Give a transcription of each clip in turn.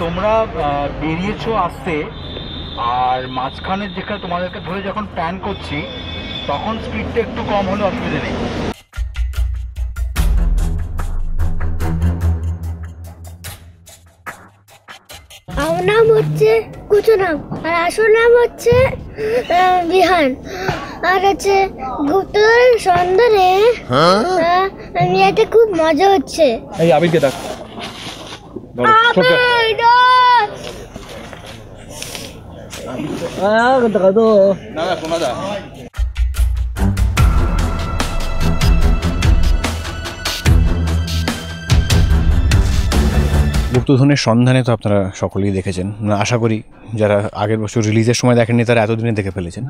তোমরা বেরিয়েছো আসতে, আর মাঝখানে যেখানে তোমাদেরকে ধরে যখন প্ল্যান করছি তখন স্পিডটা একটু কম হলে অসুবিধা নেই। আমার নাম হচ্ছে কুচুনাম, আর আসল নাম হচ্ছে বিহান। আর হচ্ছে গুপ্তধনের সন্ধানে মেয়েতে খুব মজা হচ্ছে। এই আবিরকে ডাক। গুপ্তধনের সন্ধানে তো আপনারা সকলেই দেখেছেন, আশা করি যারা আগের বছর রিলিজের সময় দেখেননি তারা এতদিনে দেখে ফেলেছেন।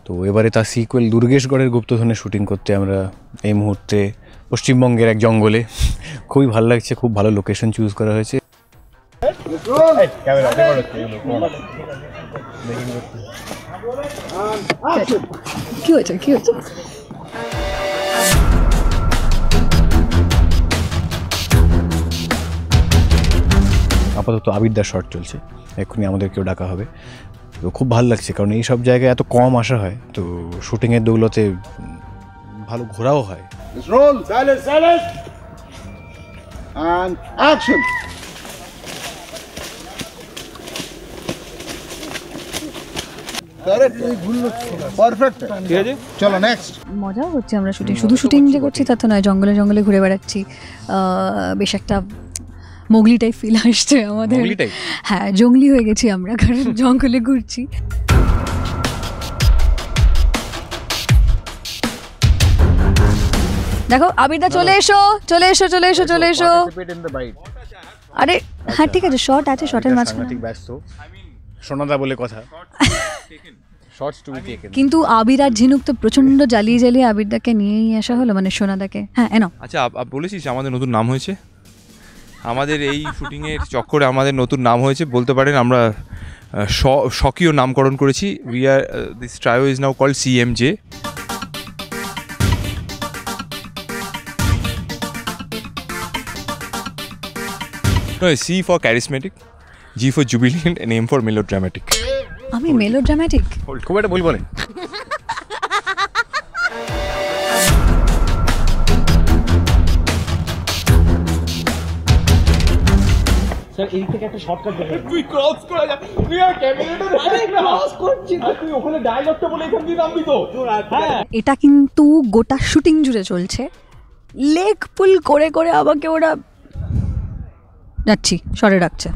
তো এবারে তার সিকুয়েল দুর্গেশগড়ের গুপ্তধনের শুটিং করতে আমরা এই মুহূর্তে পশ্চিমবঙ্গের এক জঙ্গলে। খুবই ভালো লাগছে, খুব ভালো লোকেশন চুজ করা হয়েছে। কি হয়েছে কি হয়েছে? আপাতত আবিরদার শট চলছে, এক্ষুনি আমাদেরকেও ডাকা হবে। তো খুব ভালো লাগছে, কারণ এই সব জায়গায় এত কম আসা হয়, তো শুটিংয়ের দৌলতে ভালো ঘোরাও হয়। Roll, silence, silence, and action. Perfect. ঠিক আছে, চলো নেক্সট। মজা হচ্ছে, আমরা শুধু শুটিং যে করছি তা তো নয়, জঙ্গলে জঙ্গলে ঘুরে বেড়াচ্ছি। বেশ একটা মোগলি টাইপ ফিল আসছে আমাদের। হ্যাঁ, জঙ্গলি হয়ে গেছি আমরা, কারণ জঙ্গলে ঘুরছি। দেখো আবিরদা, চলে এসো চলে এসো চলে এসো চলে এসো। আরে হ্যাঁ ঠিক আছে, শর্ট আছে, শর্টের মাঝখানে ব্যস্ত সোনাদা বলে কথা। কিন্তু আবির আর ঝিনুক তো প্রচন্ড জ্বালিয়ে জ্বালিয়ে আবিরদাকে নিয়েই আসা হলো, মানে সোনাদাকে। হ্যাঁ এনো। আচ্ছা, বলেছিস আমাদের নতুন নাম হয়েছে? আমাদের এই শুটিংয়ের চক্করে আমাদের নতুন নাম হয়েছে বলতে পারেন। আমরা স্বকীয় নামকরণ করেছি। This trio is now called CMJ। No, C for charismatic, G for jubilant, and M for melodramatic. আমি মেলোড্রামাটিক? খুব একটা ভুল বলেন। স্যার এই থেকে একটা শর্টকাট দেবেন। তুই ক্রস করে যা, তুই আর ক্যামেরাটা আরে ক্রস করছিস, তুই ওখানে ডায়লগটা বলে এখান দিয়ে নামবি তো। হ্যাঁ, এটা কিন্তু গোটা শুটিং জুড়ে চলছে। লেগ পুল করে করে আমাকে ওরা যাচ্ছি সরে রাখছে।